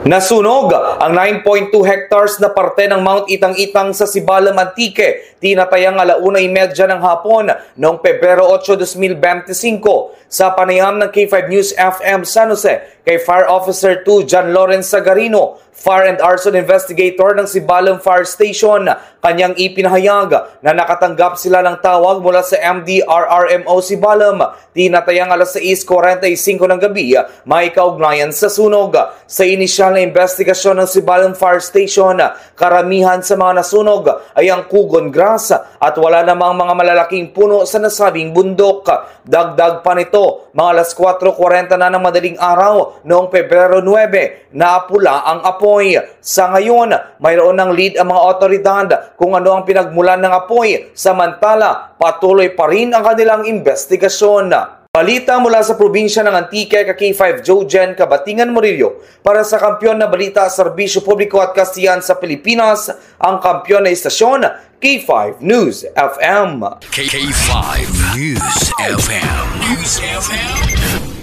Nasunog ang 9.2 hectares na parte ng Mount Itang-Itang sa Sibalam, Antique. Tinatayang 1:30 ng hapon noong Pebrero 8, 2025 sa panayam ng K5 News FM San Jose kay Fire Officer 2 John Lawrence Sagarino, Fire and Arson Investigator ng Sibalam Fire Station. Kanyang ipinahayag na nakatanggap sila ng tawag mula sa MDRRMO Sibalam. Tinatayang 6:45 ng gabi may kaugnayan sa sunog. Sa inisyal na investigasyon ng Sibalam Fire Station, karamihan sa mga nasunog ay ang kugon grass at wala namang mga malalaking puno sa nasabing bundok. Dagdag pa nito, mga 4:40 na ng madaling araw noong Pebrero 9, naapula ang apoy. Sa ngayon, mayroon ng lead ang mga otoridad kung ano ang pinagmulan ng apoy, samantala patuloy pa rin ang kanilang investigasyon. Balita mula sa probinsya ng Antique, K5 Jojen, Kabatingan, Murillo. Para sa kampyon na balita, serbisyo publiko at kastiyan sa Pilipinas, ang kampyon na istasyon, K5 News FM. K5 News FM.